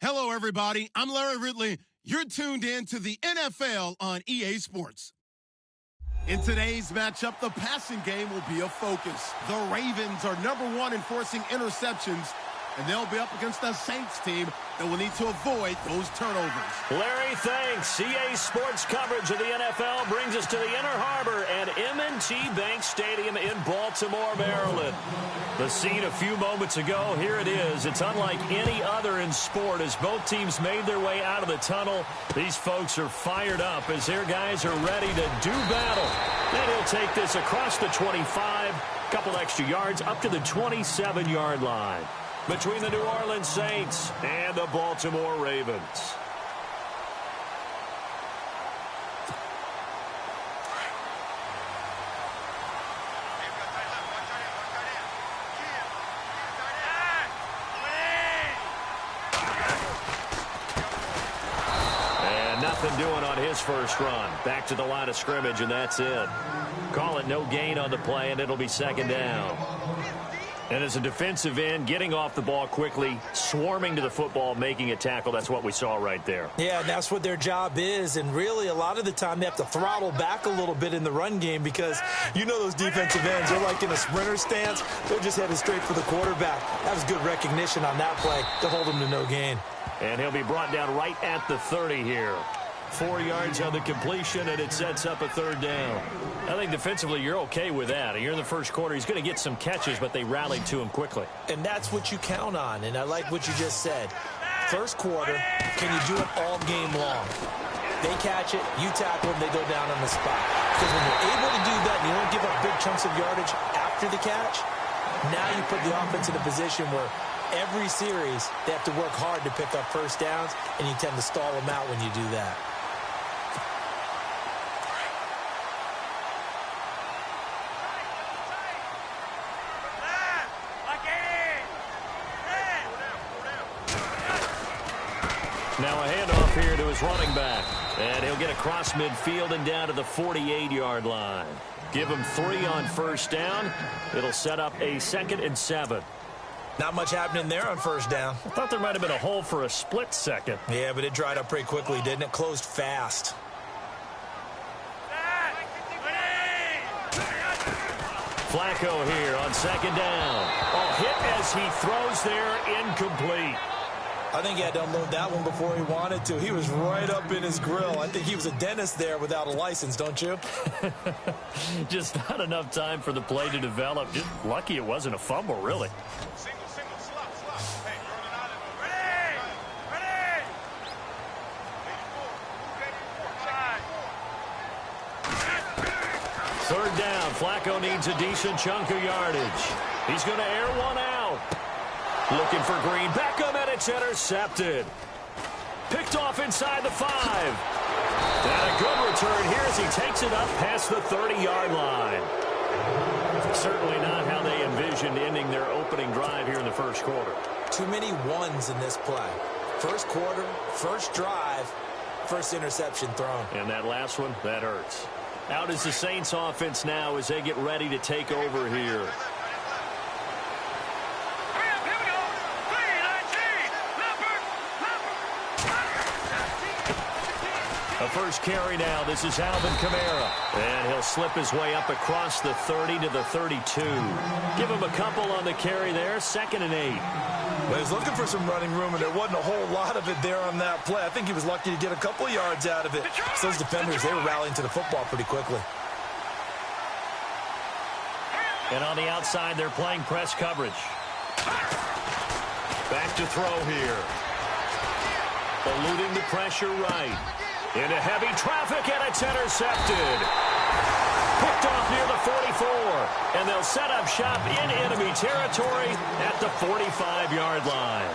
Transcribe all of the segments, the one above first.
Hello, everybody. I'm Larry Ridley. You're tuned in to the NFL on EA Sports. In today's matchup, the passing game will be a focus. The Ravens are #1 in forcing interceptions, and they'll be up against a Saints team that will need to avoid those turnovers. Larry, thanks. EA Sports coverage of the NFL brings us to the Inner Harbor at M&T Bank Stadium in Baltimore, Maryland. The scene a few moments ago, here it is. It's unlike any other in sport as both teams made their way out of the tunnel. These folks are fired up as their guys are ready to do battle. Then he'll take this across the 25, couple extra yards up to the 27-yard line. Between the New Orleans Saints and the Baltimore Ravens. And nothing doing on his first run. Back to the line of scrimmage, and that's it. Call it no gain on the play, and it'll be second down. And as a defensive end, getting off the ball quickly, swarming to the football, making a tackle, that's what we saw right there. Yeah, and that's what their job is. And really, a lot of the time, they have to throttle back a little bit in the run game because you know those defensive ends, they're like in a sprinter stance. They're just headed straight for the quarterback. That was good recognition on that play to hold him to no gain. And he'll be brought down right at the 30 here. 4 yards on the completion, and it sets up a third down. I think defensively you're okay with that. You're in the first quarter. He's going to get some catches, but they rallied to him quickly. And that's what you count on, and I like what you just said. First quarter, can you do it all game long? They catch it, you tackle them, they go down on the spot. Because when you're able to do that and you don't give up big chunks of yardage after the catch, now you put the offense in a position where every series they have to work hard to pick up first downs, and you tend to stall them out when you do that. Now a handoff here to his running back. And he'll get across midfield and down to the 48-yard line. Give him 3 on first down. It'll set up a 2nd and 7. Not much happening there on first down. I thought there might have been a hole for a split second. Yeah, but it dried up pretty quickly, didn't it? Closed fast. Flacco here on 2nd down. Oh, hit as he throws there, incomplete. I think he had to unload that one before he wanted to. He was right up in his grill. I think he was a dentist there without a license, don't you? Just not enough time for the play to develop. Just lucky it wasn't a fumble, really. Third down. Flacco needs a decent chunk of yardage. He's going to air one out. Looking for Green. Beckham, and it's intercepted. Picked off inside the 5. And a good return here as he takes it up past the 30-yard line. Certainly not how they envisioned ending their opening drive here in the first quarter. Too many ones in this play. First quarter, first drive, first interception thrown. And that last one, that hurts. Out is the Saints offense now as they get ready to take over here. A first carry now. This is Alvin Kamara. And he'll slip his way up across the 30 to the 32. Give him a couple on the carry there. 2nd and 8. Well, he was looking for some running room, and there wasn't a whole lot of it there on that play. I think he was lucky to get a couple of yards out of it. So those defenders, they were rallying to the football pretty quickly. And on the outside, they're playing press coverage. Back to throw here. Eluding the pressure right. Into heavy traffic, and it's intercepted. Picked off near the 44. And they'll set up shop in enemy territory at the 45-yard line.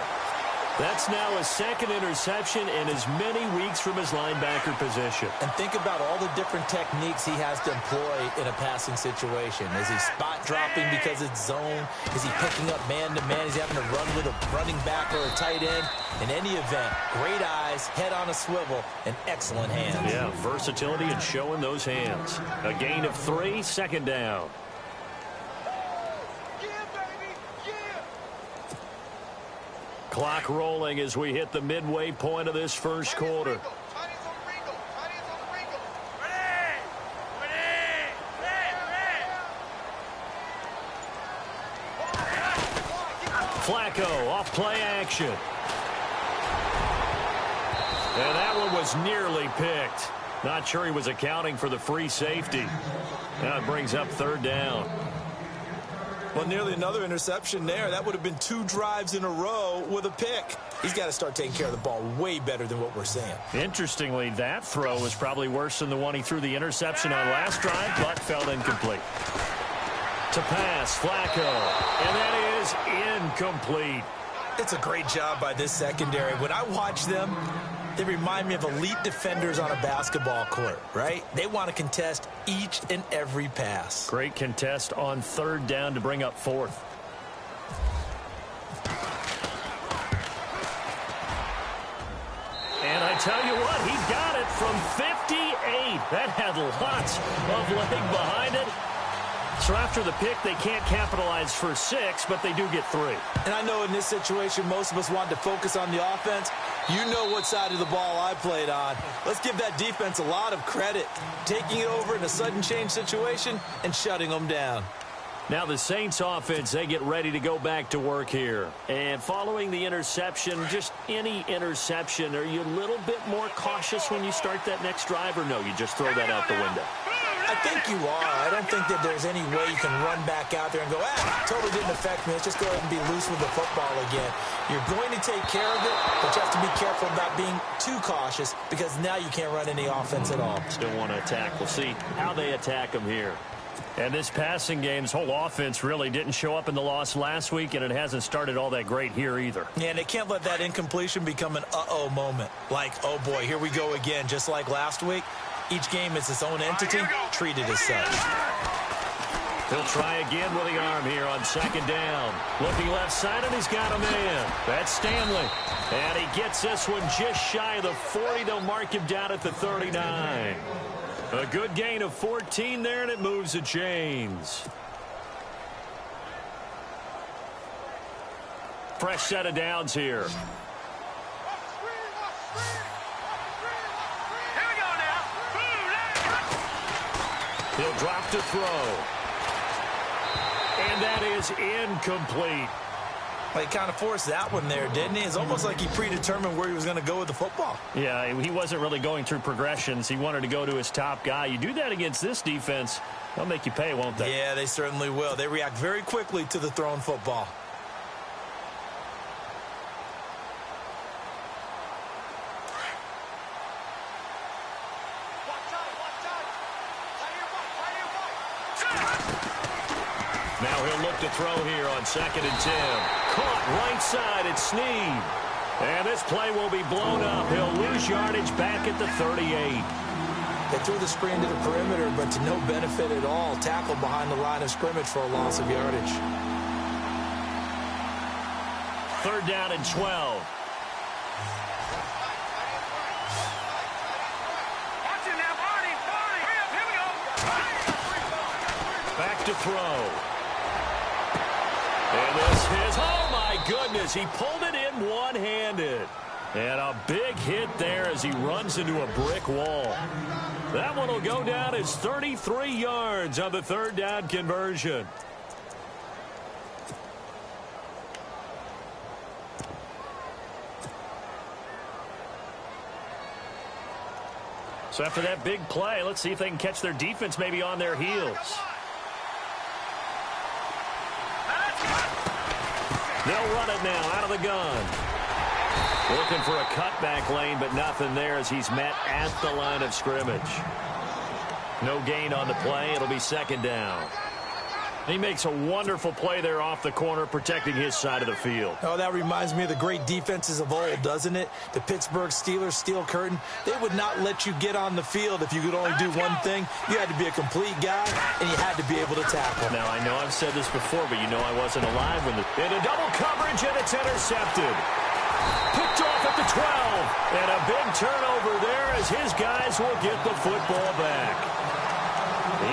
That's now a 2nd interception in as many weeks from his linebacker position. And think about all the different techniques he has to employ in a passing situation. Is he spot dropping because it's zone? Is he picking up man-to-man? Is he having to run with a running back or a tight end? In any event, great eyes, head on a swivel, and excellent hands. Yeah, versatility and showing those hands. A gain of 3, 2nd down. Clock rolling as we hit the midway point of this first quarter. Flacco off play action. And that one was nearly picked. Not sure he was accounting for the free safety. Now it brings up third down. Well, nearly another interception there. That would have been 2 drives in a row with a pick. He's got to start taking care of the ball way better than what we're seeing. Interestingly, that throw was probably worse than the one he threw the interception on last drive, but fell incomplete. To pass, Flacco. And that is incomplete. It's a great job by this secondary. When I watch them, they remind me of elite defenders on a basketball court, right? They want to contest each and every pass. Great contest on third down to bring up fourth. And I tell you what, he got it from 58. That had lots of leg behind it. So after the pick, they can't capitalize for 6, but they do get 3. And I know in this situation, most of us want to focus on the offense. You know what side of the ball I played on. Let's give that defense a lot of credit. Taking it over in a sudden change situation and shutting them down. Now the Saints offense, they get ready to go back to work here. And following the interception, just any interception, are you a little bit more cautious when you start that next drive, or no, you just throw that out the window? I think you are. I don't think that there's any way you can run back out there and go, totally didn't affect me. Let's just go ahead and be loose with the football again. You're going to take care of it, but you have to be careful about being too cautious because now you can't run any offense at all. Still want to attack. We'll see how they attack them here. And this passing game, this whole offense really didn't show up in the loss last week, and it hasn't started all that great here either. Yeah, and they can't let that incompletion become an uh-oh moment. Like, oh boy, here we go again, just like last week. Each game is its own entity, treated as such. He'll try again with the arm here on second down. Looking left side, and he's got a man. That's Stanley. And he gets this one just shy of the 40. They'll mark him down at the 39. A good gain of 14 there, and it moves the chains. Fresh set of downs here. He'll drop to throw. And that is incomplete. Well, he kind of forced that one there, didn't he? It's almost like he predetermined where he was going to go with the football. Yeah, he wasn't really going through progressions. He wanted to go to his top guy. You do that against this defense, they'll make you pay, won't they? Yeah, they certainly will. They react very quickly to the thrown football. Now he'll look to throw here on 2nd and 10. Caught right side at Snead. And this play will be blown up. He'll lose yardage back at the 38. They threw the screen to the perimeter, but to no benefit at all. Tackled behind the line of scrimmage for a loss of yardage. 3rd down and 12. Back to throw. And this is, oh my goodness, he pulled it in one-handed. And a big hit there as he runs into a brick wall. That one will go down as 33 yards on the 3rd down conversion. So after that big play, let's see if they can catch their defense maybe on their heels. They'll run it now out of the gun. Looking for a cutback lane, but nothing there as he's met at the line of scrimmage. No gain on the play. It'll be 2nd down. He makes a wonderful play there off the corner, protecting his side of the field. Oh, that reminds me of the great defenses of old, doesn't it? The Pittsburgh Steelers steel curtain. They would not let you get on the field if you could only do one thing. You had to be a complete guy, and you had to be able to tackle. Now, I know I've said this before, but you know I wasn't alive when into double coverage, and it's intercepted. Picked off at the 12. And a big turnover there as his guys will get the football back.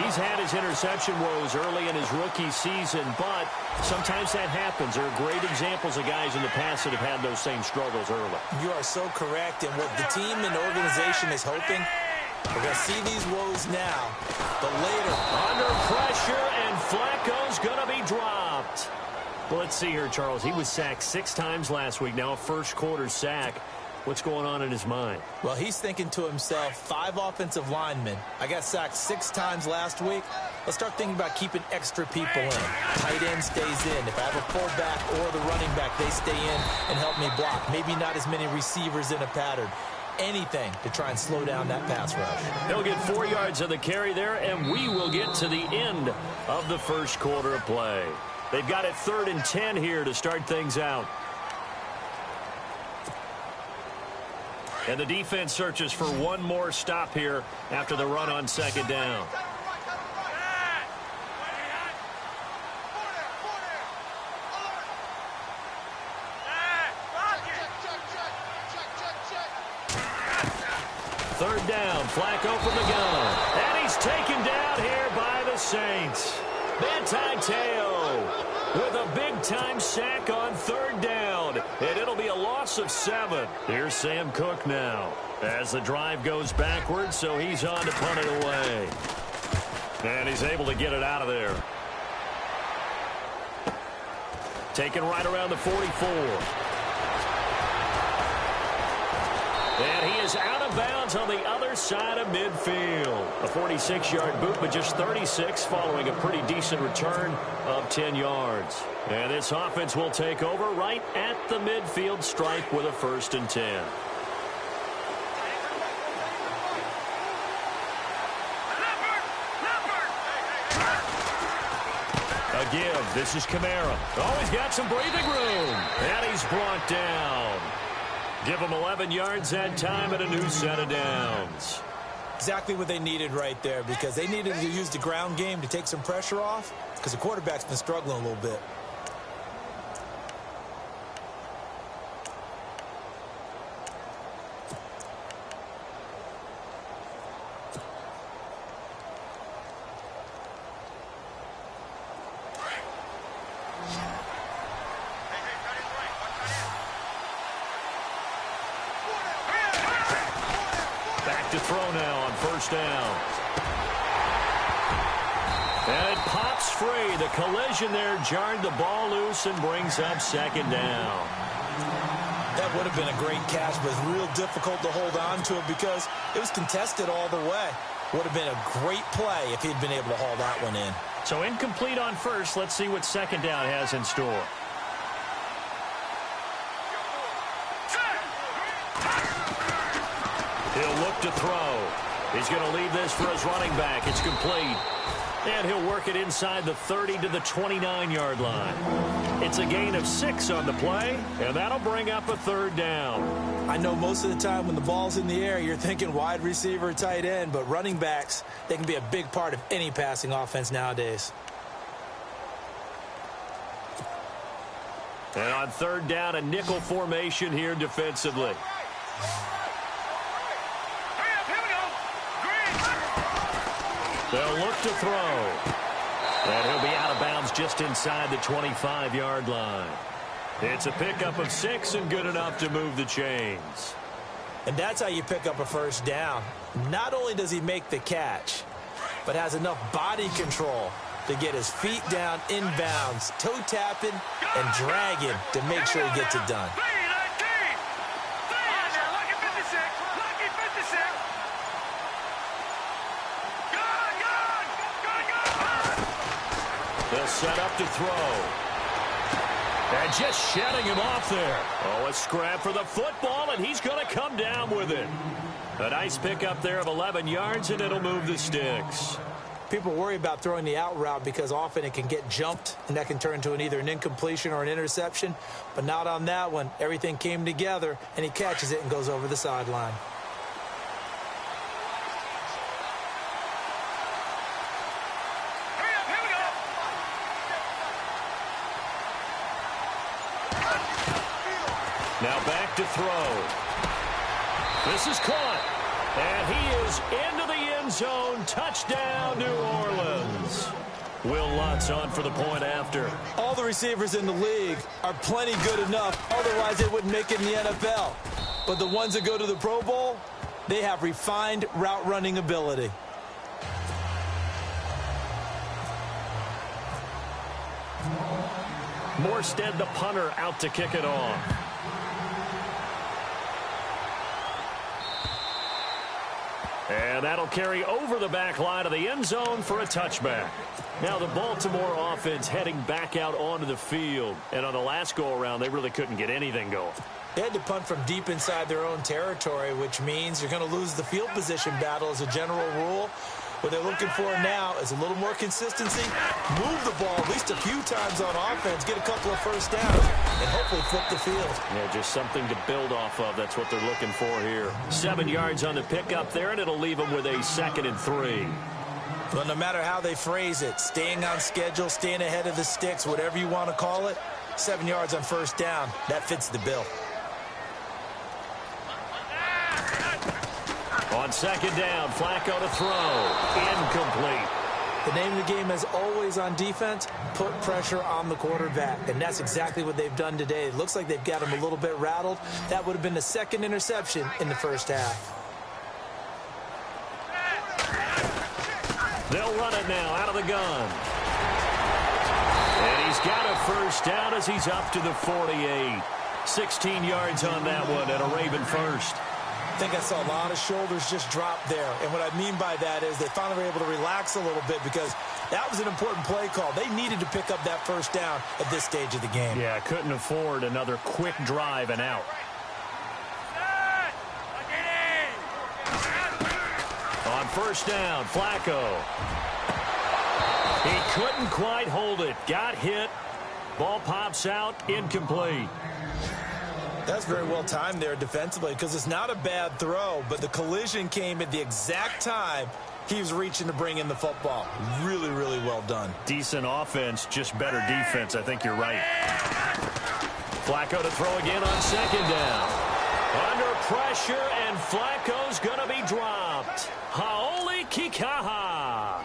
He's had his interception woes early in his rookie season, but sometimes that happens. There are great examples of guys in the past that have had those same struggles early. You are so correct, and what the team and organization is hoping, we're going to see these woes now, but later. Under pressure, and Flacco's going to be dropped. Well, let's see here, Charles. He was sacked 6 times last week. Now a first-quarter sack. What's going on in his mind? Well, he's thinking to himself, 5 offensive linemen. I got sacked 6 times last week. Let's start thinking about keeping extra people in. Tight end stays in. If I have a fullback or the running back, they stay in and help me block. Maybe not as many receivers in a pattern. Anything to try and slow down that pass rush. He'll get 4 yards of the carry there, and we will get to the end of the first quarter of play. They've got it 3rd and 10 here to start things out. And the defense searches for one more stop here after the run on 2nd down. Third down, Flacco from the gun. And he's taken down here by the Saints. Teo with a big-time sack on 3rd down. And it'll be a loss of 7. Here's Sam Cook now as the drive goes backwards, so he's on to punt it away. And he's able to get it out of there. Taken right around the 44. And he is out of bounds on the other side of midfield. A 46-yard boot, but just 36 following a pretty decent return of 10 yards. And this offense will take over right at the midfield stripe with a 1st and 10. A give. This is Kamara. Oh, he's got some breathing room. And he's brought down. Give them 11 yards that time and a new set of downs. Exactly what they needed right there, because they needed to use the ground game to take some pressure off, because the quarterback's been struggling a little bit. To throw now on 1st down. And it pops free. The collision there jarred the ball loose and brings up 2nd down. That would have been a great catch, but it's real difficult to hold on to it because it was contested all the way. Would have been a great play if he'd been able to haul that one in. So incomplete on 1st. Let's see what 2nd down has in store. He'll look to throw. He's going to leave this for his running back. It's complete. And he'll work it inside the 30 to the 29-yard line. It's a gain of 6 on the play, and that'll bring up a 3rd down. I know most of the time when the ball's in the air, you're thinking wide receiver, tight end, but running backs, they can be a big part of any passing offense nowadays. And on 3rd down, a nickel formation here defensively. They'll look to throw. And he'll be out of bounds just inside the 25-yard line. It's a pickup of 6 and good enough to move the chains. And that's how you pick up a 1st down. Not only does he make the catch, but has enough body control to get his feet down inbounds, toe tapping and dragging to make sure he gets it done. They'll set up to throw. And just shedding him off there. Oh, a scrap for the football, and he's going to come down with it. A nice pickup there of 11 yards, and it'll move the sticks. People worry about throwing the out route because often it can get jumped, and that can turn into either an incompletion or an interception. But not on that one. Everything came together, and he catches it and goes over the sideline. Now back to throw. This is caught. And he is into the end zone. Touchdown, New Orleans. Will Lutz on for the point after. All the receivers in the league are plenty good enough. Otherwise, they wouldn't make it in the NFL. But the ones that go to the Pro Bowl, they have refined route running ability. Morstead, the punter, out to kick it off. And that'll carry over the back line of the end zone for a touchback. Now the Baltimore offense heading back out onto the field. And on the last go-around, they really couldn't get anything going. They had to punt from deep inside their own territory, which means you're going to lose the field position battle as a general rule. What they're looking for now is a little more consistency, move the ball at least a few times on offense, get a couple of first downs, and hopefully flip the field. Yeah, just something to build off of. That's what they're looking for here. 7 yards on the pickup there, and it'll leave them with a 2nd and 3. Well, no matter how they phrase it, staying on schedule, staying ahead of the sticks, whatever you want to call it, 7 yards on first down, that fits the bill. On 2nd down, Flacco to throw. Incomplete. The name of the game is always on defense, put pressure on the quarterback. And that's exactly what they've done today. It looks like they've got him a little bit rattled. That would have been the 2nd interception in the first half. They'll run it now out of the gun. And he's got a first down as he's up to the 48. 16 yards on that one and a Raven first. I think I saw a lot of shoulders just drop there. And what I mean by that is they finally were able to relax a little bit because that was an important play call. They needed to pick up that first down at this stage of the game. Yeah, couldn't afford another quick drive and out. On first down, Flacco. He couldn't quite hold it. Got hit. Ball pops out. Incomplete. That's very well timed there defensively because it's not a bad throw, but the collision came at the exact time he was reaching to bring in the football. Really, really well done. Decent offense, just better defense. I think you're right. Flacco to throw again on 2nd down. Under pressure, and Flacco's going to be dropped. Haoli Kikaha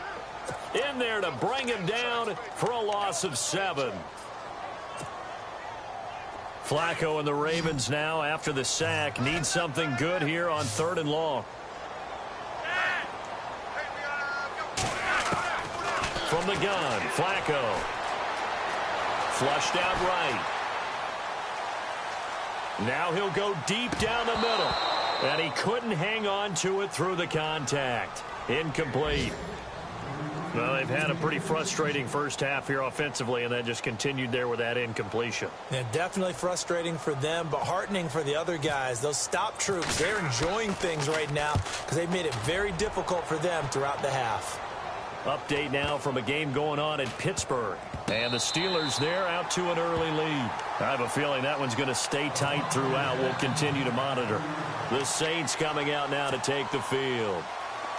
in there to bring him down for a loss of 7. Flacco and the Ravens now, after the sack, need something good here on 3rd and long. From the gun, Flacco. Flushed out right. Now he'll go deep down the middle. And he couldn't hang on to it through the contact. Incomplete. Well, they've had a pretty frustrating first half here offensively, and that just continued there with that incompletion. Yeah, definitely frustrating for them, but heartening for the other guys. Those stop troops, they're enjoying things right now because they've made it very difficult for them throughout the half. Update now from a game going on in Pittsburgh. And the Steelers there out to an early lead. I have a feeling that one's going to stay tight throughout. We'll continue to monitor. The Saints coming out now to take the field.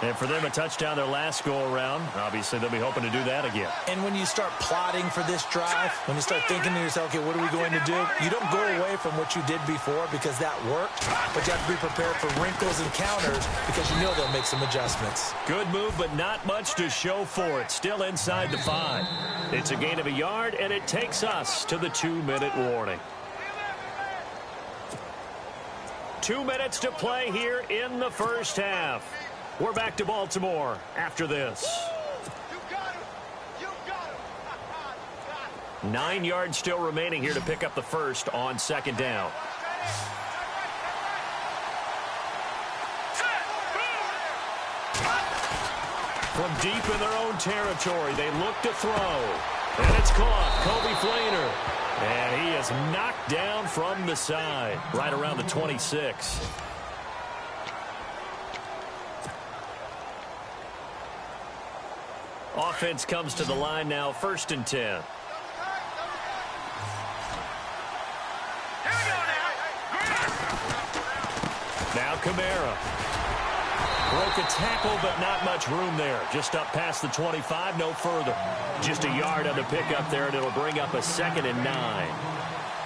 And for them, a touchdown their last go-around. Obviously, they'll be hoping to do that again. And when you start plotting for this drive, when you start thinking to yourself, okay, what are we going to do? You don't go away from what you did before because that worked, but you have to be prepared for wrinkles and counters because you know they'll make some adjustments. Good move, but not much to show for it. Still inside the 5. It's a gain of a yard, and it takes us to the 2-minute warning. 2 minutes to play here in the first half. We're back to Baltimore after this. 9 yards still remaining here to pick up the first on 2nd down. From deep in their own territory, they look to throw. And it's caught. Kobe Flainer. And he is knocked down from the side, right around the 26. Offense comes to the line now, 1st and 10. Now Kamara. Broke a tackle, but not much room there. Just up past the 25, no further. Just a yard on the pickup there, and it'll bring up a 2nd and 9.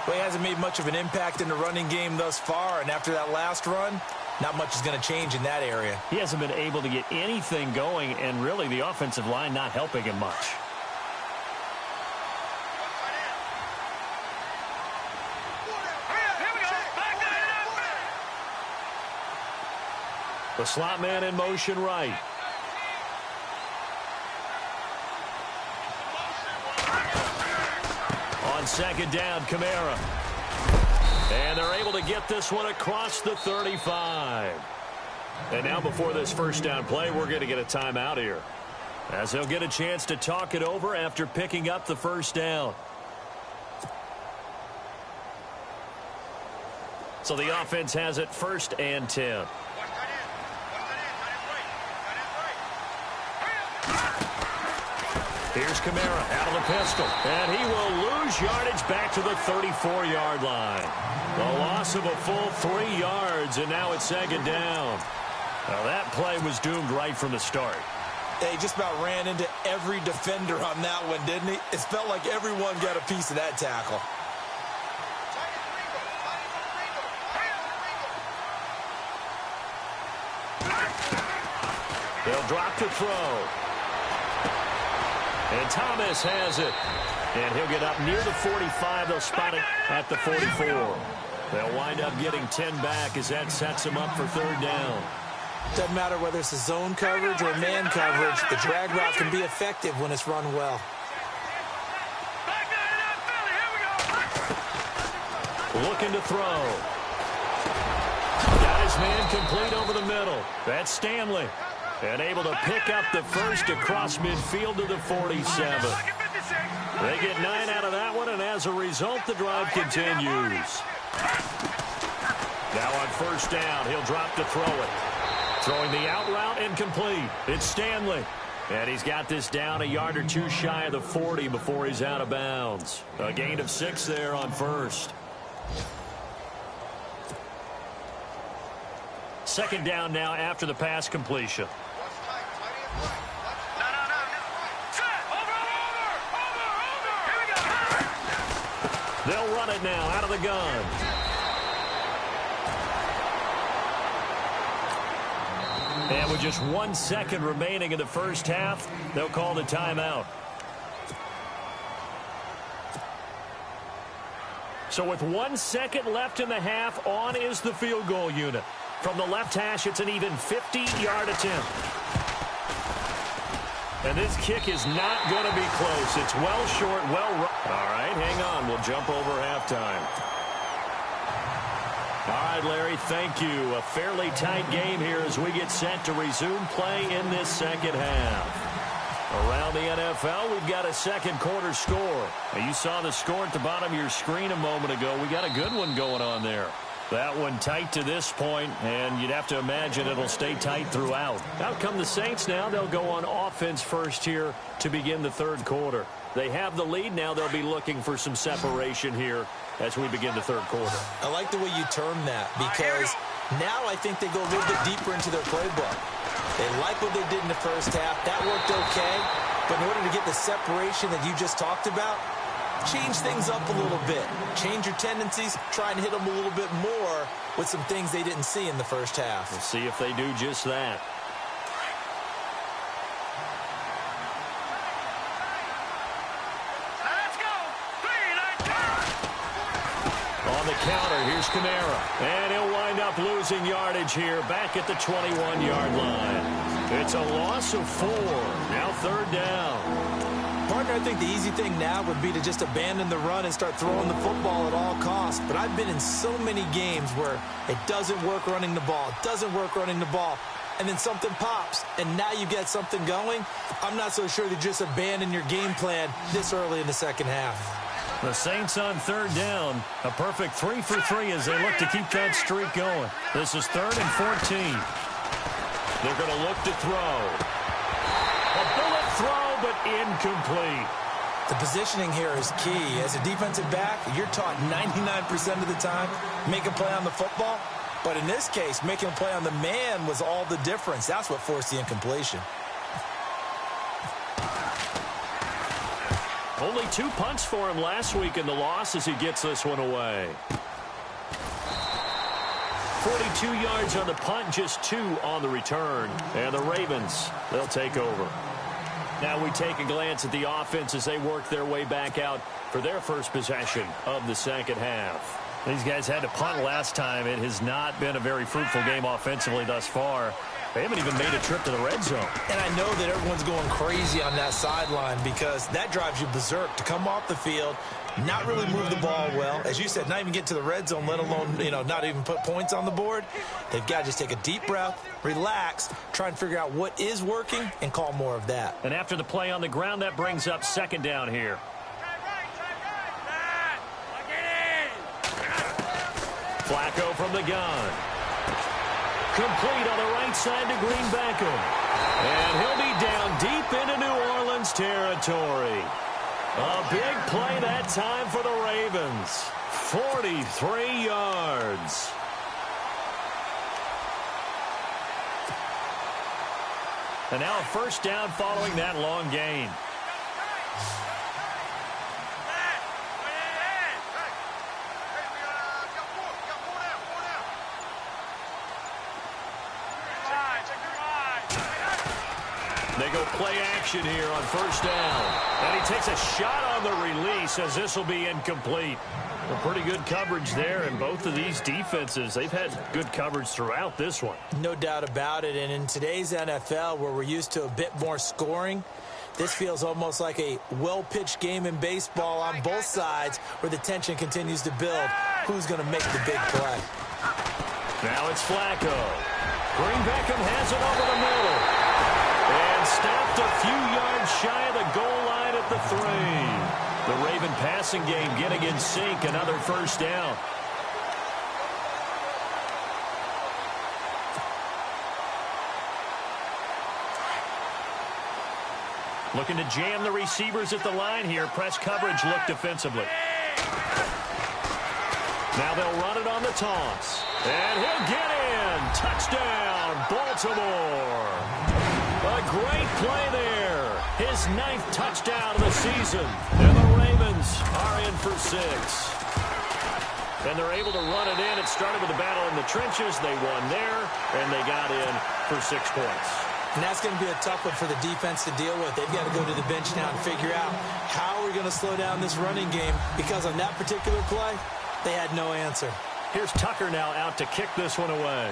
Well, he hasn't made much of an impact in the running game thus far, and after that last run, not much is going to change in that area. He hasn't been able to get anything going, and really the offensive line not helping him much. The slot man in motion right. On second down, Kamara. And they're able to get this one across the 35. And now before this first down play, we're going to get a timeout here, as he'll get a chance to talk it over after picking up the first down. So the offense has it 1st and 10. Here's Kamara out of the pistol, and he will lose yardage back to the 34-yard line. The loss of a full 3 yards, and now it's second down. Now that play was doomed right from the start. He just about ran into every defender on that one, didn't he? It felt like everyone got a piece of that tackle. They'll drop to throw. And Thomas has it. And he'll get up near the 45. They'll spot it at the 44. They'll wind up getting 10 back as that sets them up for 3rd down. Doesn't matter whether it's a zone coverage or man coverage, the drag route can be effective when it's run well. Looking to throw. Got his man complete over the middle. That's Stanley. And able to pick up the first across midfield to the 47. They get 9 out of that one, and as a result, the drive continues. Now on 1st down, he'll drop to throw it. Throwing the out route incomplete. It's Stanley. And he's got this down a yard or 2 shy of the 40 before he's out of bounds. A gain of 6 there on 1st. 2nd down now after the pass completion. They'll run it now out of the gun. And with just 1 second remaining in the first half, they'll call the timeout. So with 1 second left in the half, on is the field goal unit. From the left hash, it's an even 50-yard attempt. And this kick is not going to be close. It's well short, well run. All right, hang on. We'll jump over halftime. All right, Larry, thank you. A fairly tight game here as we get set to resume play in this second half. Around the NFL, we've got a second quarter score. Now, you saw the score at the bottom of your screen a moment ago. We got a good one going on there. That one tight to this point, and you'd have to imagine it'll stay tight throughout. Out come the Saints now. They'll go on offense first here to begin the 3rd quarter. They have the lead now. They'll be looking for some separation here as we begin the 3rd quarter. I like the way you term that, because now I think they go a little bit deeper into their playbook. They like what they did in the first half. That worked okay, but in order to get the separation that you just talked about, change things up a little bit. Change your tendencies. Try and hit them a little bit more with some things they didn't see in the first half. We'll see if they do just that. Let's go. 3, 9, 10. On the counter, here's Kamara. And he'll wind up losing yardage here back at the 21-yard line. It's a loss of 4. Now 3rd down. Partner, I think the easy thing now would be to just abandon the run and start throwing the football at all costs. But I've been in so many games where it doesn't work running the ball. It doesn't work running the ball. And then something pops, and now you get something going. I'm not so sure to just abandon your game plan this early in the second half. The Saints on 3rd down. A perfect 3 for 3 as they look to keep that streak going. This is 3rd and 14. They're going to look to throw. A bullet throw, but incomplete. The positioning here is key. As a defensive back, you're taught 99% of the time, make a play on the football. But in this case, making a play on the man was all the difference. That's what forced the incompletion. Only 2 punts for him last week in the loss as he gets this one away. 42 yards on the punt, just 2 on the return. And the Ravens, they'll take over. Now we take a glance at the offense as they work their way back out for their first possession of the second half. These guys had to punt last time. It has not been a very fruitful game offensively thus far. They haven't even made a trip to the red zone. And I know that everyone's going crazy on that sideline because that drives you berserk to come off the field, not really move the ball well. As you said, not even get to the red zone, let alone, not even put points on the board. They've got to just take a deep breath, relax, try and figure out what is working, and call more of that. And after the play on the ground, that brings up second down here. Flacco from the gun. Complete on the right side to Green Beckham. And he'll be down deep into New Orleans territory. A big play that time for the Ravens. 43 yards. And now a first down following that long gain. They go play action here on first down. And he takes a shot on the release as this will be incomplete. Well, pretty good coverage there, and both of these defenses, they've had good coverage throughout this one. No doubt about it, and in today's NFL, where we're used to a bit more scoring, this feels almost like a well-pitched game in baseball on both sides where the tension continues to build. Who's going to make the big play? Now it's Flacco. Green Beckham has it over the middle. And stopped a few yards shy of the goal line at the 3. The Raven passing game getting in sync. Another first down. Looking to jam the receivers at the line here. Press coverage look defensively. Now they'll run it on the toss. And he'll get in. Touchdown, Baltimore. A great play there. His 9th touchdown of the season. And the Ravens are in for 6. And they're able to run it in. It started with a battle in the trenches. They won there, and they got in for 6 points. And that's going to be a tough one for the defense to deal with. They've got to go to the bench now and figure out how are we going to slow down this running game, because on that particular play, they had no answer. Here's Tucker now out to kick this one away.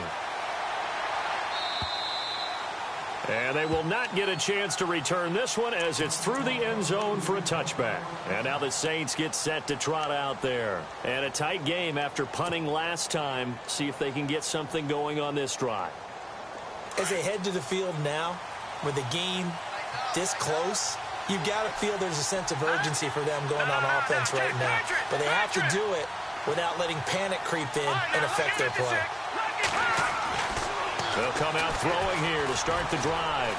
And they will not get a chance to return this one as it's through the end zone for a touchback. And now the Saints get set to trot out there. And a tight game after punting last time. See if they can get something going on this drive. As they head to the field now, with the game this close, you've got to feel there's a sense of urgency for them going on offense right now. But they have to do it without letting panic creep in and affect their play. They'll come out throwing here to start the drive.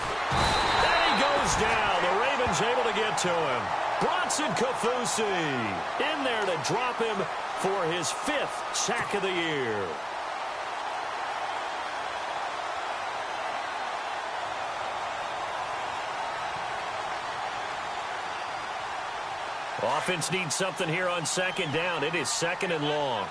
And he goes down. The Ravens able to get to him. Bronson Kaufusi in there to drop him for his 5th sack of the year. Offense needs something here on second down. It is 2nd and long.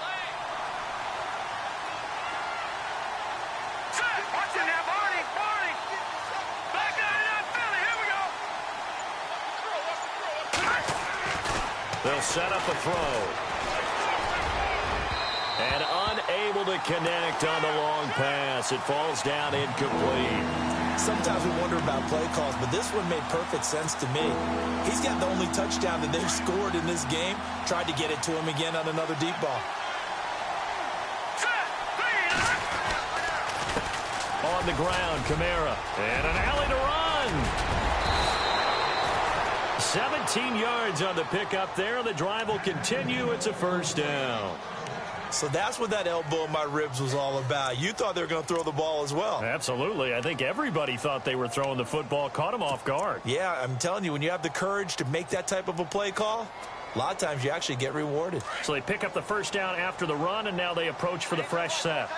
They'll set up a throw. And unable to connect on the long pass. It falls down incomplete. Sometimes we wonder about play calls, but this one made perfect sense to me. He's got the only touchdown that they've scored in this game. Tried to get it to him again on another deep ball. On the ground, Kamara. And an alley to run. 17 yards on the pickup there. The drive will continue. It's a first down. So that's what that elbow in my ribs was all about. You thought they were going to throw the ball as well. Absolutely. I think everybody thought they were throwing the football. Caught him off guard. Yeah, I'm telling you, when you have the courage to make that type of a play call, a lot of times you actually get rewarded. So they pick up the first down after the run, and now they approach for the fresh set.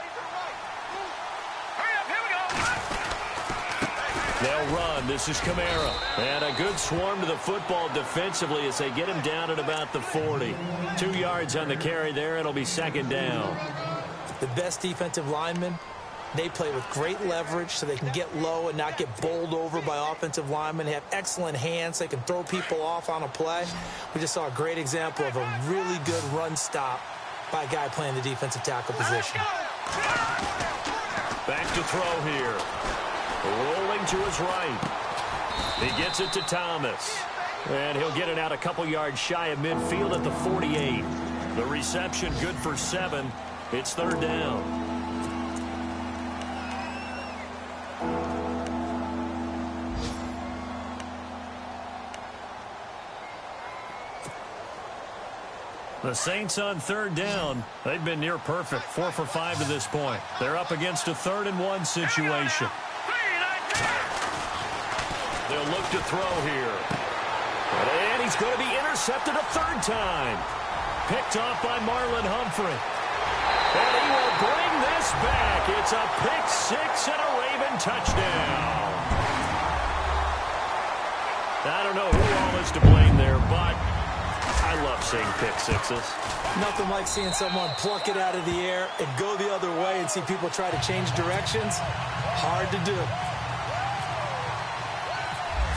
They'll run. This is Kamara. And a good swarm to the football defensively as they get him down at about the 40. 2 yards on the carry there. It'll be 2nd down. The best defensive linemen, they play with great leverage so they can get low and not get bowled over by offensive linemen. They have excellent hands. They can throw people off on a play. We just saw a great example of a really good run stop by a guy playing the defensive tackle position. Back to throw here. Rolling to his right. He gets it to Thomas. And he'll get it out a couple yards shy of midfield at the 48. The reception good for 7. It's third down. The Saints on third down. They've been near perfect. 4 for 5 to this point. They're up against a 3rd and 1 situation. They'll look to throw here. And he's going to be intercepted a 3rd time. Picked off by Marlon Humphrey. And he will bring this back. It's a pick 6 and a Raven touchdown. I don't know who all is to blame there, but I love seeing pick 6s. Nothing like seeing someone pluck it out of the air and go the other way and see people try to change directions. Hard to do.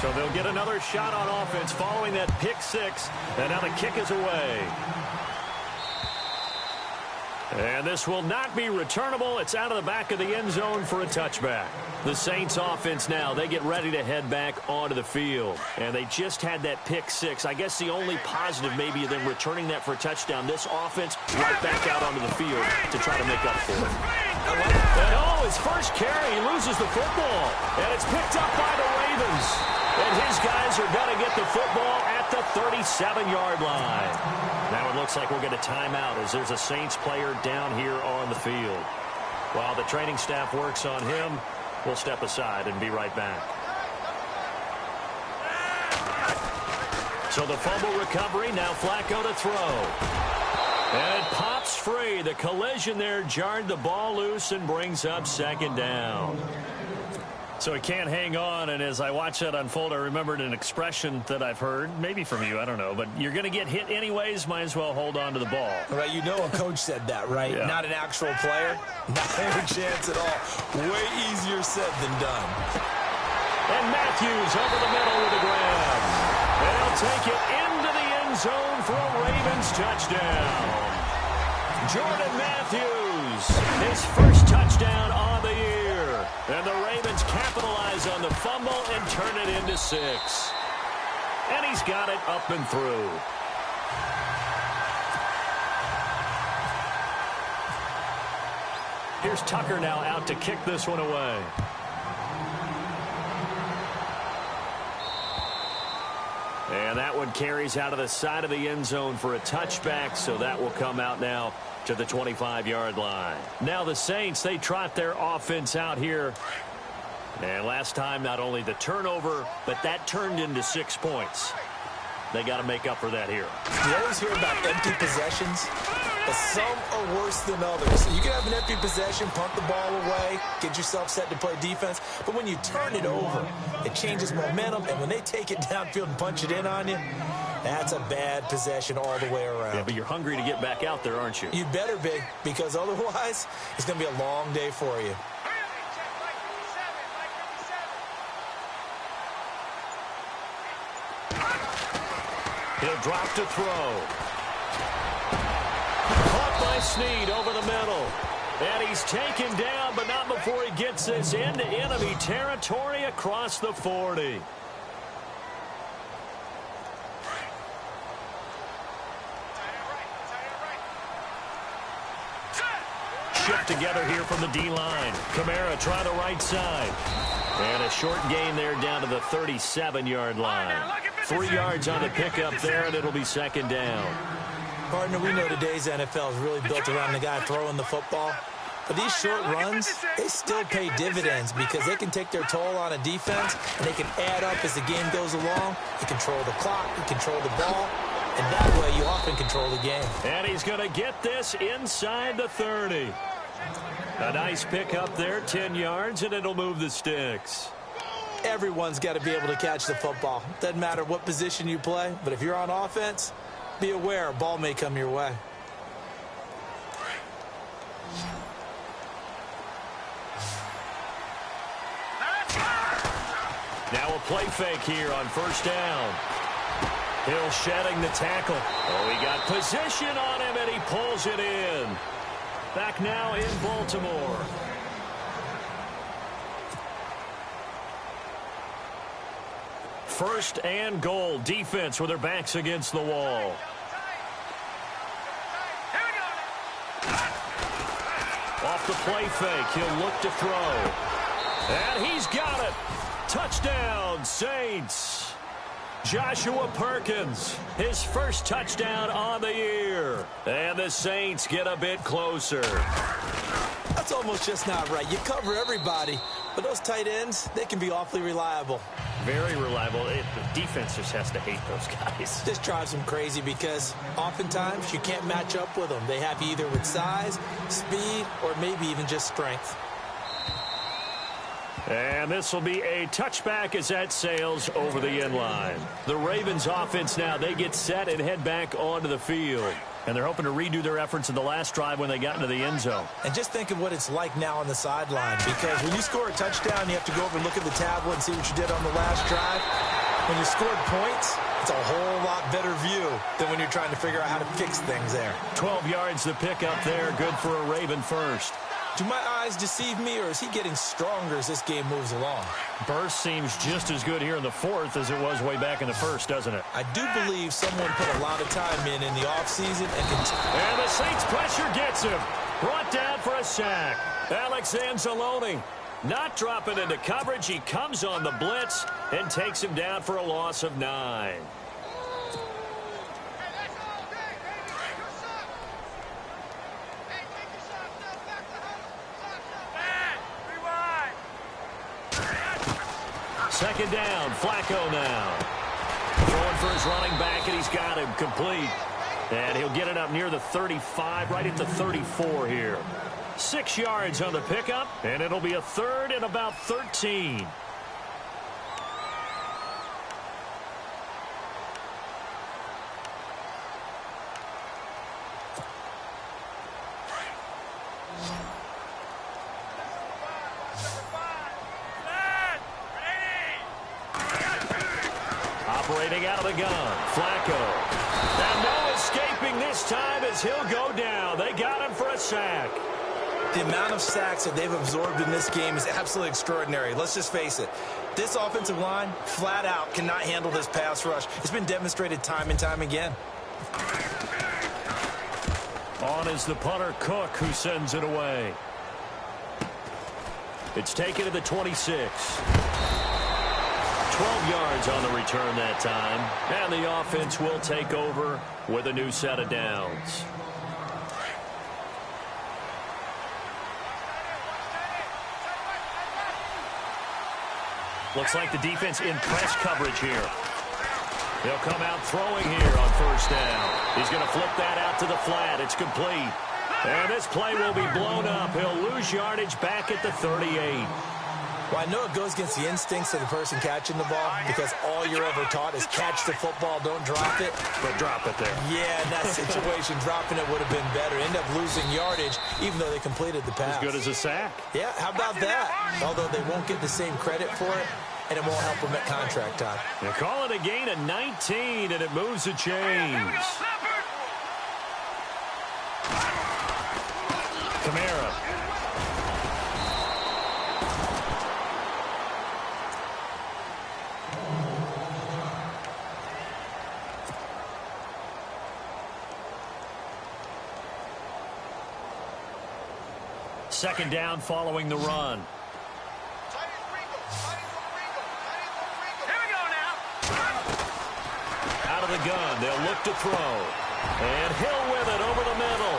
So they'll get another shot on offense following that pick 6, and now the kick is away. And this will not be returnable. It's out of the back of the end zone for a touchback. The Saints offense now, they get ready to head back onto the field. And they just had that pick 6. I guess the only positive maybe of them returning that for a touchdown. This offense right back out onto the field to try to make up for it. And oh, his first carry, he loses the football. And it's picked up by the Ravens. And his guys are going to get the football at the 37-yard line. Now it looks like we'll get a timeout as there's a Saints player down here on the field. While the training staff works on him, we'll step aside and be right back. So the fumble recovery, now Flacco to throw. And it pops free. The collision there jarred the ball loose and brings up 2nd down. So he can't hang on, and as I watch that unfold, I remembered an expression that I've heard, maybe from you, I don't know, but you're going to get hit anyways, might as well hold on to the ball. Right, you know a coach said that, right? Yeah. Not an actual player. Not a chance at all. Way easier said than done. And Matthews over the middle with a grab. And he'll take it into the end zone for a Ravens touchdown. Jordan Matthews, his first touchdown on the year. And the Ravens capitalize on the fumble and turn it into 6. And he's got it up and through. Here's Tucker now out to kick this one away. And that one carries out of the side of the end zone for a touchback, so that will come out now to the 25-yard line. Now the Saints, they trot their offense out here. And last time, not only the turnover, but that turned into 6 points. They got to make up for that here. You always hear about empty possessions, but some are worse than others. So you can have an empty possession, punt the ball away, get yourself set to play defense. But when you turn it over, it changes momentum. And when they take it downfield and punch it in on you, that's a bad possession all the way around. Yeah, but you're hungry to get back out there, aren't you? You better be, because otherwise, it's going to be a long day for you. He'll drop to throw. Caught by Snead over the middle. And he's taken down, but not before he gets this into enemy territory across the 40. Shift together here from the D-line. Kamara try the right side. And a short gain there down to the 37-yard line. 3 yards on the pickup there, and it'll be 2nd down. Partner, we know today's NFL is really built around the guy throwing the football. But these short runs, they still pay dividends because they can take their toll on a defense, and they can add up as the game goes along. You control the clock, you control the ball, and that way you often control the game. And he's going to get this inside the 30. A nice pickup there, 10 yards, and it'll move the sticks. Everyone's got to be able to catch the football. Doesn't matter what position you play, but if you're on offense, be aware a ball may come your way. Now a play fake here on first down. Hill shedding the tackle. Oh, he got position on him, and he pulls it in. Back now in Baltimore. First and goal. Defense with their backs against the wall. Off the play fake, he'll look to throw. And he's got it. Touchdown, Saints. Joshua Perkins, his first touchdown on the year. And the Saints get a bit closer. That's almost just not right. You cover everybody, but those tight ends, they can be awfully reliable. Very reliable. The defense just has to hate those guys. This drives them crazy because oftentimes you can't match up with them. They have you either with size, speed, or maybe even just strength. And this will be a touchback as that sails over the end line. The Ravens offense now, they get set and head back onto the field. And they're hoping to redo their efforts in the last drive when they got into the end zone. And just think of what it's like now on the sideline, because when you score a touchdown, you have to go over and look at the tablet and see what you did on the last drive. When you scored points, it's a whole lot better view than when you're trying to figure out how to fix things there. 12 yards to pick up there. Good for a Raven first. Do my eyes deceive me, or is he getting stronger as this game moves along? Burst seems just as good here in the fourth as it was way back in the first, doesn't it? I do believe someone put a lot of time in the offseason and the Saints pressure gets him. Brought down for a sack. Alex Anzalone not dropping into coverage. He comes on the blitz and takes him down for a loss of 9. Second down, Flacco now. Throwing for his running back, and he's got him complete. And he'll get it up near the 35, right at the 34 here. 6 yards on the pickup, and it'll be a third and about 13. Operating out of the gun, Flacco. And no escaping this time as he'll go down. They got him for a sack. The amount of sacks that they've absorbed in this game is absolutely extraordinary. Let's just face it. This offensive line, flat out, cannot handle this pass rush. It's been demonstrated time and time again. On is the punter, Cook, who sends it away. It's taken to the 26. 12 yards on the return that time. And the offense will take over with a new set of downs. Looks like the defense in press coverage here. He'll come out throwing here on first down. He's going to flip that out to the flat. It's complete. And this play will be blown up. He'll lose yardage back at the 38. Well, I know it goes against the instincts of the person catching the ball because all you're ever taught is catch the football, don't drop it. But drop it there. Yeah, in that situation, dropping it would have been better. End up losing yardage, even though they completed the pass. As good as a sack. Yeah, how about that? Although they won't get the same credit for it, and it won't help them at contract time. They call it a gain of 19, and it moves the chains. Kamara. Second down following the run. Out of the gun, they'll look to throw. And Hill with it over the middle.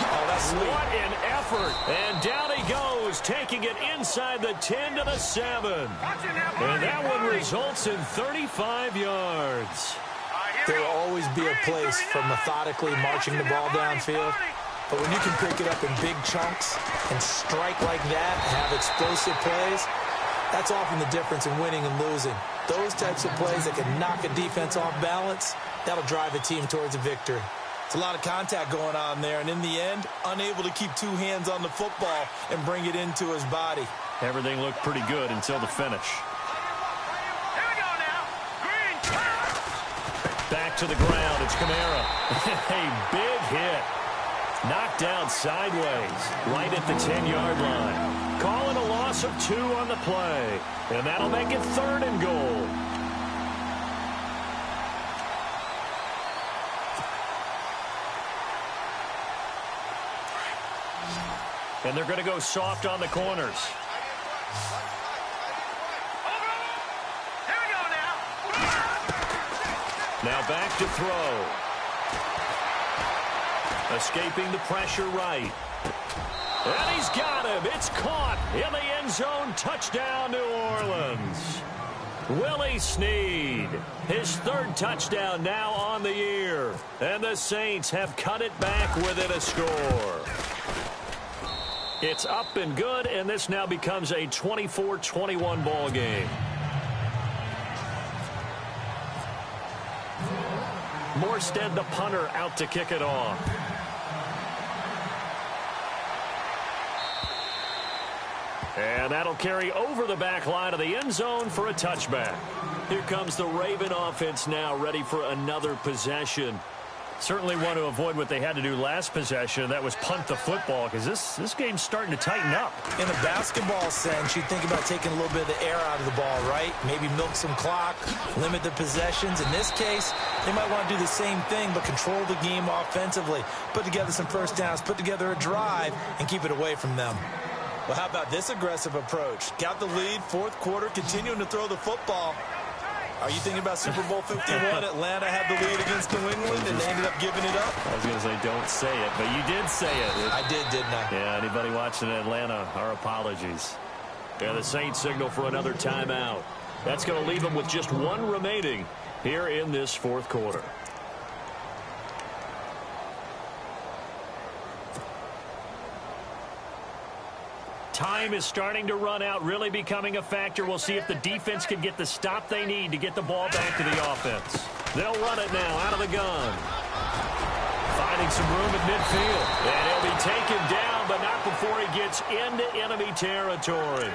Oh, that's sweet. What an effort. And down he goes, taking it inside the 10 to the 7. And that one results in 35 yards. There will always be a place for methodically marching the ball downfield. But when you can pick it up in big chunks and strike like that and have explosive plays, that's often the difference in winning and losing. Those types of plays that can knock a defense off balance, that'll drive a team towards a victory. It's a lot of contact going on there, and in the end, unable to keep two hands on the football and bring it into his body. Everything looked pretty good until the finish. knocked to the ground. It's Kamara. A big hit. Knocked down sideways, right at the 10-yard line. Calling a loss of 2 on the play. And that'll make it 3rd and goal. And they're going to go soft on the corners. Now back to throw. Escaping the pressure right. And he's got him. It's caught in the end zone. Touchdown, New Orleans. Willie Snead, his 3rd touchdown now on the year. And the Saints have cut it back within a score. It's up and good, and this now becomes a 24-21 ball game. Morstead, the punter, out to kick it off. And that'll carry over the back line of the end zone for a touchback. Here comes the Raven offense now, ready for another possession. Certainly want to avoid what they had to do last possession. That was punt the football, because this game's starting to tighten up. In a basketball sense, you think about taking a little bit of the air out of the ball, right? Maybe milk some clock, limit the possessions. In this case, they might want to do the same thing, but control the game offensively. Put together some first downs, put together a drive, and keep it away from them. Well, how about this aggressive approach? Got the lead, 4th quarter, continuing to throw the football. Are you thinking about Super Bowl 51? Atlanta had the lead against New England, and they ended up giving it up? I was going to say, don't say it, but you did say it. I did, didn't I? Yeah, anybody watching Atlanta, our apologies. Yeah, the Saints signal for another timeout. That's going to leave them with just 1 remaining here in this 4th quarter. Time is starting to run out, really becoming a factor. We'll see if the defense can get the stop they need to get the ball back to the offense. They'll run it now out of the gun. Finding some room at midfield. And he'll be taken down, but not before he gets into enemy territory.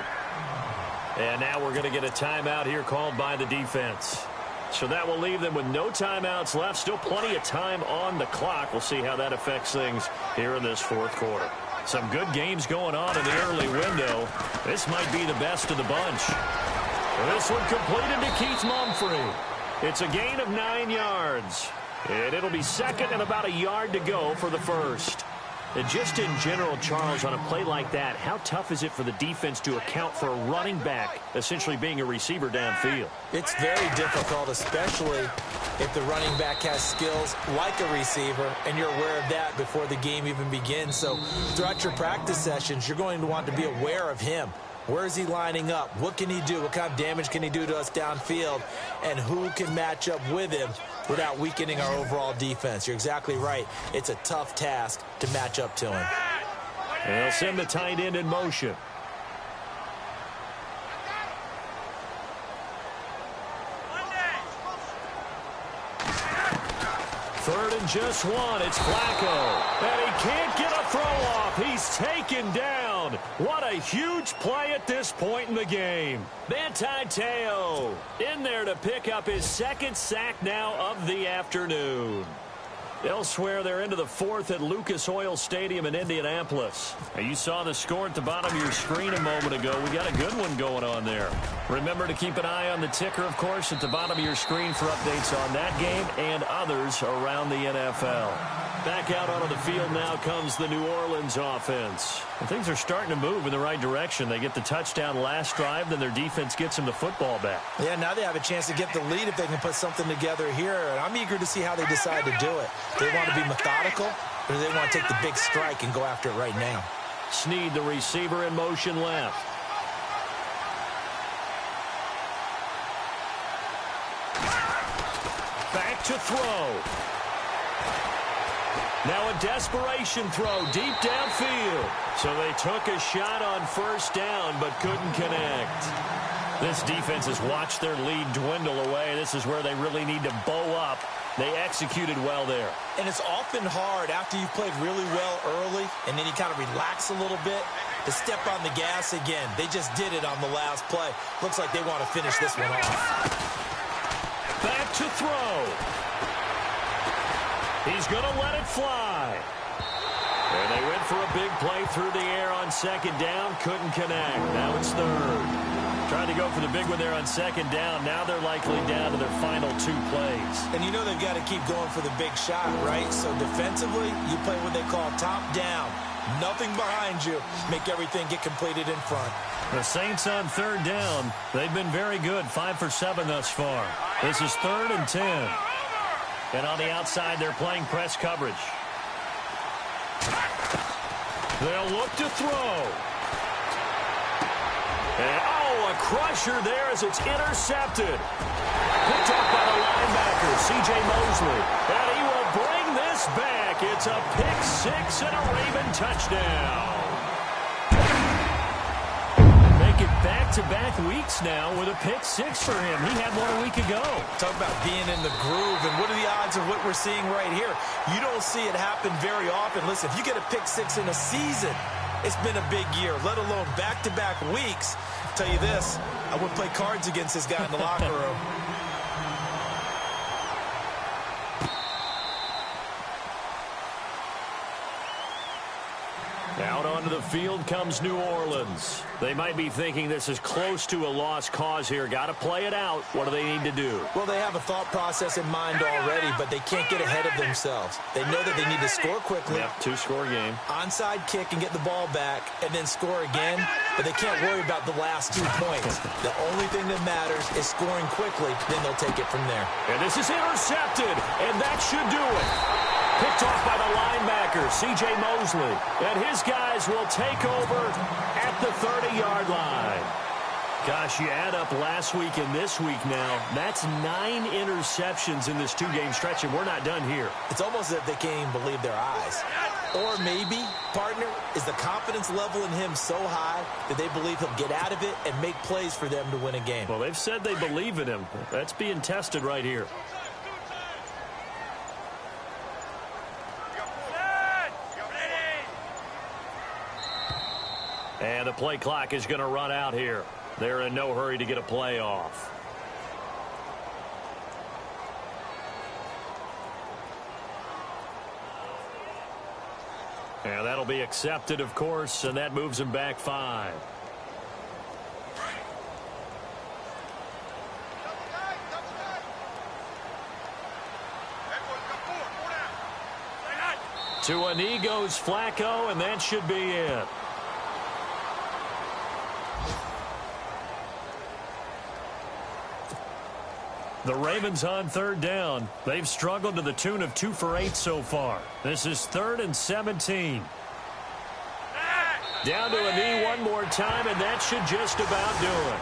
And now we're going to get a timeout here called by the defense. So that will leave them with no timeouts left. Still plenty of time on the clock. We'll see how that affects things here in this 4th quarter. Some good games going on in the early window. This might be the best of the bunch. This one completed to Keith Mumphrey. It's a gain of 9 yards. And it'll be 2nd and about a yard to go for the 1st. And just in general, Charles, on a play like that, how tough is it for the defense to account for a running back essentially being a receiver downfield? It's very difficult, especially if the running back has skills like a receiver, and you're aware of that before the game even begins. So throughout your practice sessions, you're going to want to be aware of him. Where is he lining up? What can he do? What kind of damage can he do to us downfield? And who can match up with him without weakening our overall defense? You're exactly right. It's a tough task to match up to him. And they'll send the tight end in motion. Third and just 1. It's Flacco. And he can't get a throw off. He's taken down. What a huge play at this point in the game. Manti Te'o in there to pick up his 2nd sack now of the afternoon. Elsewhere, they're into the 4th at Lucas Oil Stadium in Indianapolis. Now, you saw the score at the bottom of your screen a moment ago. We got a good one going on there. Remember to keep an eye on the ticker, of course, at the bottom of your screen for updates on that game and others around the NFL. Back out onto the field now comes the New Orleans offense. And things are starting to move in the right direction. They get the touchdown last drive, then their defense gets them the football back. Yeah, now they have a chance to get the lead if they can put something together here. And I'm eager to see how they decide to do it. Do they want to be methodical, or do they want to take the big strike and go after it right now? Snead, the receiver, in motion left. Back to throw. Now a desperation throw deep downfield. So they took a shot on first down but couldn't connect. This defense has watched their lead dwindle away. This is where they really need to bow up. They executed well there. And it's often hard after you've played really well early and then you kind of relax a little bit to step on the gas again. They just did it on the last play. Looks like they want to finish this one off. Back to throw. He's going to let it fly. And they went for a big play through the air on second down. Couldn't connect. Now it's third. Trying to go for the big one there on second down. Now they're likely down to their final 2 plays. And you know they've got to keep going for the big shot, right? So defensively, you play what they call top down. Nothing behind you. Make everything get completed in front. The Saints on third down. They've been very good. 5 for 7 thus far. This is 3rd and 10. And on the outside, they're playing press coverage. They'll look to throw. And, a crusher there as it's intercepted. Picked up by the linebacker, C.J. Mosley. And he will bring this back. It's a pick-6 and a Raven touchdown. Make it back-to-back weeks now with a pick-6 for him. He had one a week ago. Talk about being in the groove, and what are the odds of what we're seeing right here? You don't see it happen very often. Listen, if you get a pick-6 in a season, it's been a big year, let alone back-to-back weeks. I'll tell you this, I would play cards against this guy in the locker room. Out onto the field comes New Orleans. They might be thinking this is close to a lost cause here. Got to play it out. What do they need to do? Well, they have a thought process in mind already, but they can't get ahead of themselves. They know that they need to score quickly. Yep, 2-score game. Onside kick and get the ball back and then score again, but they can't worry about the last 2 points. The only thing that matters is scoring quickly, then they'll take it from there. And this is intercepted, and that should do it. Picked off by the linebacker, C.J. Mosley. And his guys will take over at the 30-yard line. Gosh, you add up last week and this week now. That's 9 interceptions in this 2-game stretch, and we're not done here. It's almost as if they can't even believe their eyes. Or maybe, partner, is the confidence level in him so high that they believe he'll get out of it and make plays for them to win a game. Well, they've said they believe in him. That's being tested right here. And the play clock is going to run out here. They're in no hurry to get a play off. And that'll be accepted, of course, and that moves him back 5. To a knee goes Flacco, and that should be it. The Ravens on third down. They've struggled to the tune of 2 for 8 so far. This is 3rd and 17. Down to a knee one more time, and that should just about do it.